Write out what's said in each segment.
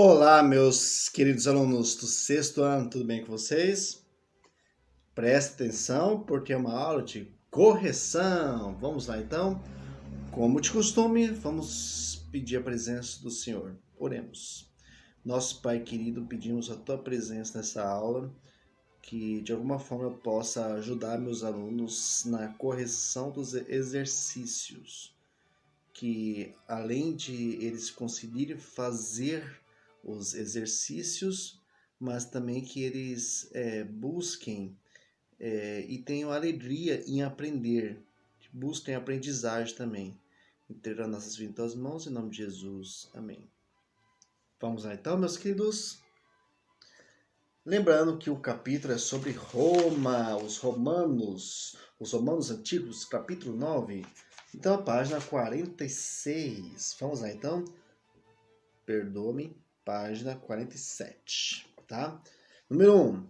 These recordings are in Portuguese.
Olá, meus queridos alunos do sexto ano, tudo bem com vocês? Presta atenção porque é uma aula de correção. Vamos lá então? Como de costume, vamos pedir a presença do Senhor. Oremos. Nosso Pai querido, pedimos a tua presença nessa aula, que de alguma forma eu possa ajudar meus alunos na correção dos exercícios, que além de eles conseguirem fazer os exercícios, mas também que eles busquem e tenham alegria em aprender, que busquem aprendizagem também. Entregar nossas vidas em tuas mãos, em nome de Jesus. Amém. Vamos lá então, meus queridos. Lembrando que o capítulo é sobre Roma, os romanos antigos, capítulo 9. Então, a página 46. Vamos lá então. Perdoe-me, página 47, tá? Número 1.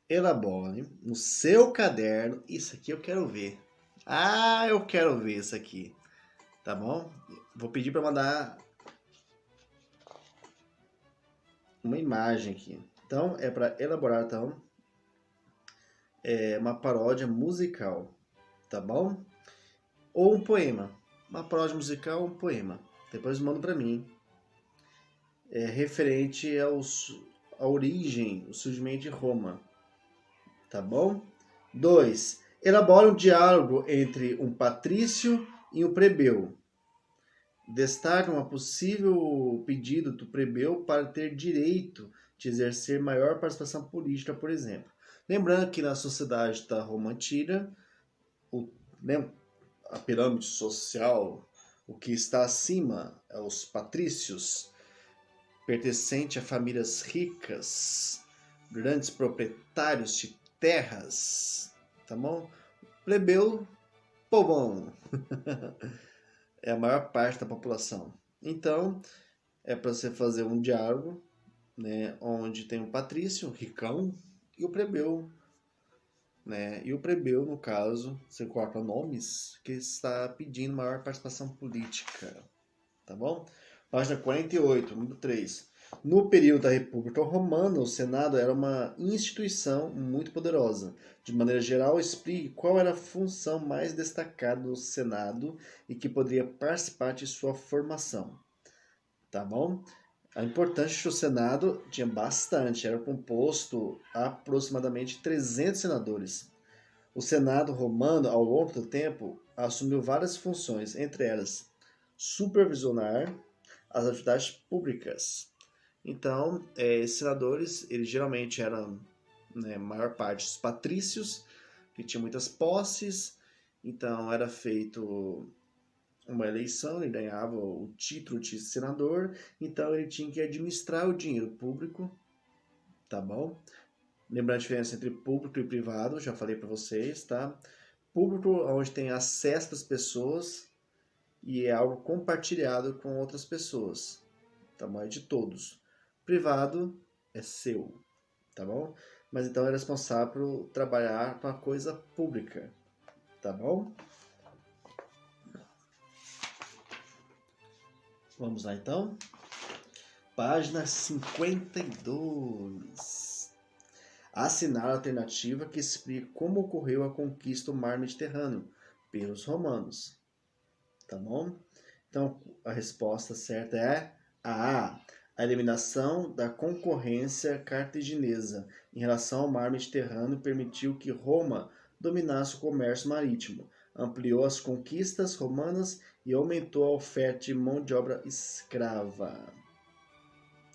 Elabore no seu caderno. Isso aqui eu quero ver. Ah, eu quero ver isso aqui. Tá bom? Vou pedir para mandar uma imagem aqui. Então, é para elaborar então uma paródia musical, tá bom? Ou um poema. Uma paródia musical ou um poema. Depois manda para mim. É referente à origem, o surgimento de Roma. Tá bom? 2. Elabora um diálogo entre um patrício e um plebeu. Destaca um possível pedido do plebeu para ter direito de exercer maior participação política, por exemplo. Lembrando que na sociedade da Roma Antiga, a pirâmide social, o que está acima é os patrícios, pertencente a famílias ricas, grandes proprietários de terras, tá bom? Plebeu, povão, é a maior parte da população. Então, é para você fazer um diálogo, né, onde tem um patrício, ricão, e o plebeu, né? E o plebeu, no caso, você coloca nomes que está pedindo maior participação política, tá bom? Página 48, número 3. No período da República Romana, o Senado era uma instituição muito poderosa. De maneira geral, explique qual era a função mais destacada do Senado e que poderia participar de sua formação. Tá bom? A importância do Senado tinha bastante, era composto aproximadamente 300 senadores. O Senado romano, ao longo do tempo, assumiu várias funções, entre elas supervisionar as atividades públicas. Então, esses senadores, eles geralmente eram, né, maior parte, os patrícios, que tinham muitas posses. Então, era feito uma eleição, ele ganhava o título de senador, então ele tinha que administrar o dinheiro público, tá bom? Lembrando a diferença entre público e privado, já falei para vocês, tá? Público, onde tem acesso das pessoas e é algo compartilhado com outras pessoas, tá bom? É de todos. Privado é seu, tá bom? Mas então é responsável por trabalhar com a coisa pública, tá bom? Vamos lá então. Página 52. Assinar a alternativa que explica como ocorreu a conquista do mar Mediterrâneo pelos romanos, tá bom? Então, a resposta certa é a eliminação da concorrência cartaginesa em relação ao mar Mediterrâneo permitiu que Roma dominasse o comércio marítimo, ampliou as conquistas romanas e aumentou a oferta de mão de obra escrava.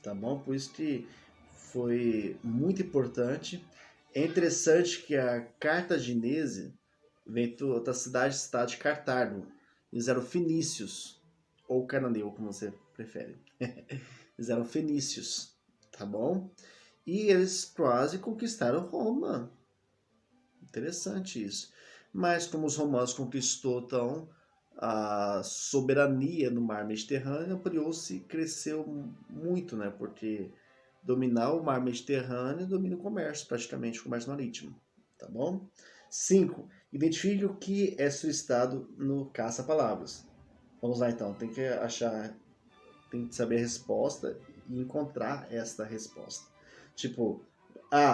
Tá bom? Por isso que foi muito importante. É interessante que a cartaginese vem da cidade-estado de Cartago. Eles eram fenícios, ou cananeu, como você prefere. Eles eram fenícios, tá bom? E eles quase conquistaram Roma. Interessante isso. Mas como os romanos conquistou então a soberania no mar Mediterrâneo, ampliou-se, cresceu muito, né? Porque dominar o mar Mediterrâneo domina o comércio, praticamente o comércio marítimo, tá bom? 5. Identifique o que é solicitado no caça-palavras. Vamos lá então, tem que saber a resposta e encontrar esta resposta. Tipo,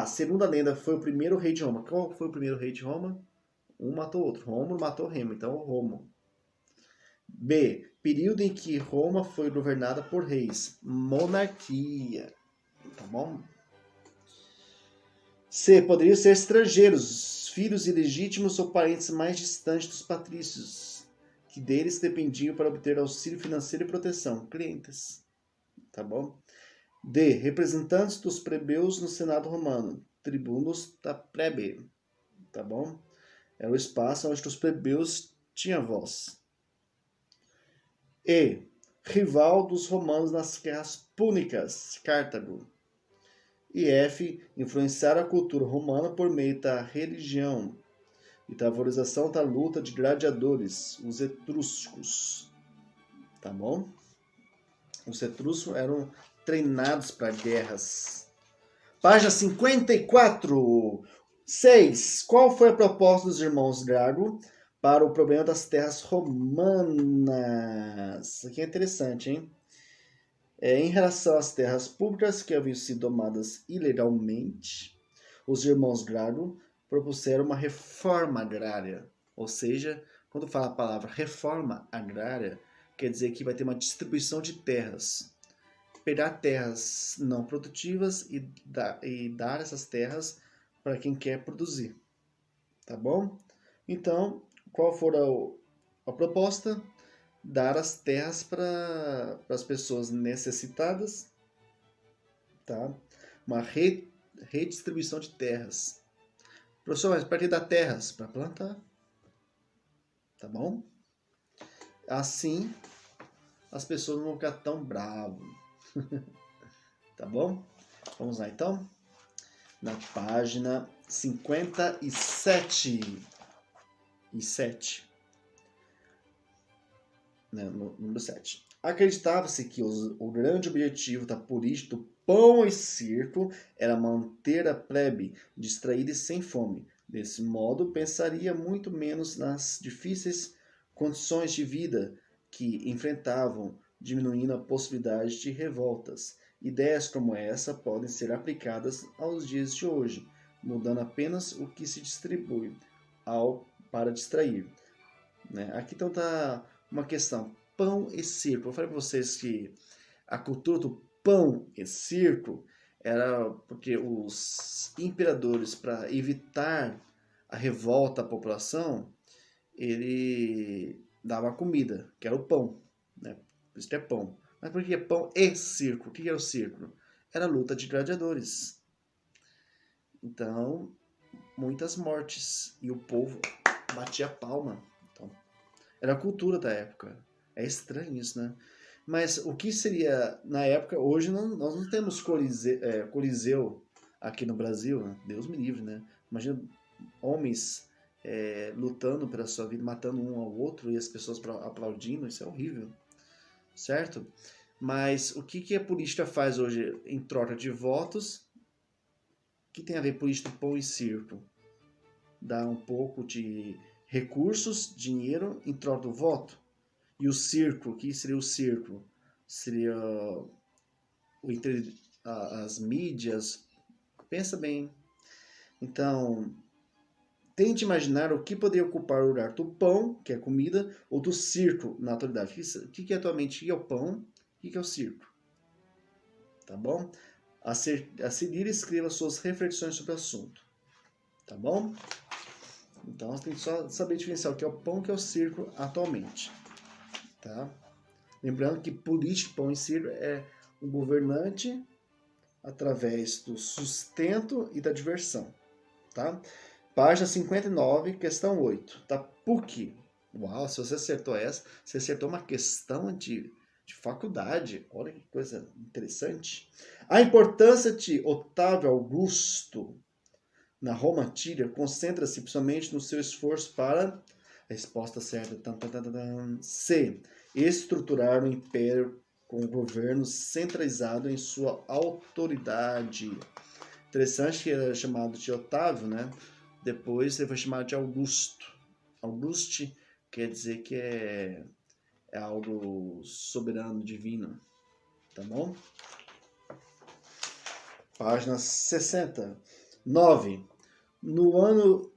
segundo a lenda, foi o primeiro rei de Roma. Qual foi o primeiro rei de Roma? Um matou o outro. Rômulo matou Remo, então Romo. B. Período em que Roma foi governada por reis. Monarquia. Tá bom? C. Poderiam ser estrangeiros, filhos ilegítimos ou parentes mais distantes dos patrícios, que deles dependiam para obter auxílio financeiro e proteção. Clientes. Tá bom? D. Representantes dos plebeus no Senado romano. Tribunos da plebe. Tá bom? Era o espaço onde os plebeus tinham voz. E. Rival dos romanos nas guerras púnicas. Cartago. E F. Influenciar a cultura romana por meio da religião e da valorização da luta de gladiadores, os etruscos. Tá bom? Os etruscos eram treinados para guerras. Página 54. 6. Qual foi a proposta dos irmãos Grago para o problema das terras romanas? Isso aqui é interessante, hein? Em relação às terras públicas que haviam sido domadas ilegalmente, os irmãos Grago propuseram uma reforma agrária. Ou seja, quando fala a palavra reforma agrária, quer dizer que vai ter uma distribuição de terras. Pegar terras não produtivas e dar essas terras para quem quer produzir. Tá bom? Então, qual for a proposta? Dar as terras para as pessoas necessitadas, tá? Uma redistribuição de terras. Professor, mas para que dar terras? Para plantar. Tá bom? Assim, as pessoas não vão ficar tão bravas. Tá bom? Vamos lá, então. Na página 57. No número 7. Acreditava-se que o grande objetivo da política do pão e circo era manter a plebe distraída e sem fome. Desse modo, pensaria muito menos nas difíceis condições de vida que enfrentavam, diminuindo a possibilidade de revoltas. Ideias como essa podem ser aplicadas aos dias de hoje, mudando apenas o que se distribui para distrair. Aqui então está uma questão, pão e circo. Eu falei para vocês que a cultura do pão e circo era porque os imperadores, para evitar a revolta da população, ele dava comida, que era o pão, né? Por isso que é pão. Mas por que é pão e circo? O que é o circo? Era a luta de gladiadores. Então, muitas mortes. E o povo batia palma. Então, era a cultura da época. É estranho isso, né? Mas o que seria, na época, hoje nós não temos coliseu aqui no Brasil, né? Deus me livre, né? Imagina homens lutando pela sua vida, matando um ao outro e as pessoas aplaudindo, isso é horrível, certo? Mas o que a política faz hoje em troca de votos? O que tem a ver política, pão e circo? Dá um pouco de recursos, dinheiro em troca do voto. E o circo, o que seria o circo? Seria as mídias. Pensa bem. Então, tente imaginar o que poderia ocupar o lugar do pão, que é comida, ou do circo na atualidade. O que é atualmente? O que é o pão? O que é o circo? Tá bom? A seguir, escreva suas reflexões sobre o assunto. Tá bom? Então, você tem que só saber diferenciar o que é o pão e o que é o circo atualmente. Tá? Lembrando que política, pão e circo é um governante através do sustento e da diversão. Tá? Página 59, questão 8. Da PUC. Uau, se você acertou essa, você acertou uma questão de faculdade. Olha que coisa interessante. A importância de Otávio Augusto na Roma Antiga concentra-se principalmente no seu esforço para... A resposta certa. C. Estruturar o império com o governo centralizado em sua autoridade. Interessante que ele era chamado de Otávio, né? Depois ele foi chamado de Augusto. Auguste quer dizer que é algo soberano, divino. Tá bom? Página 60. 9. No ano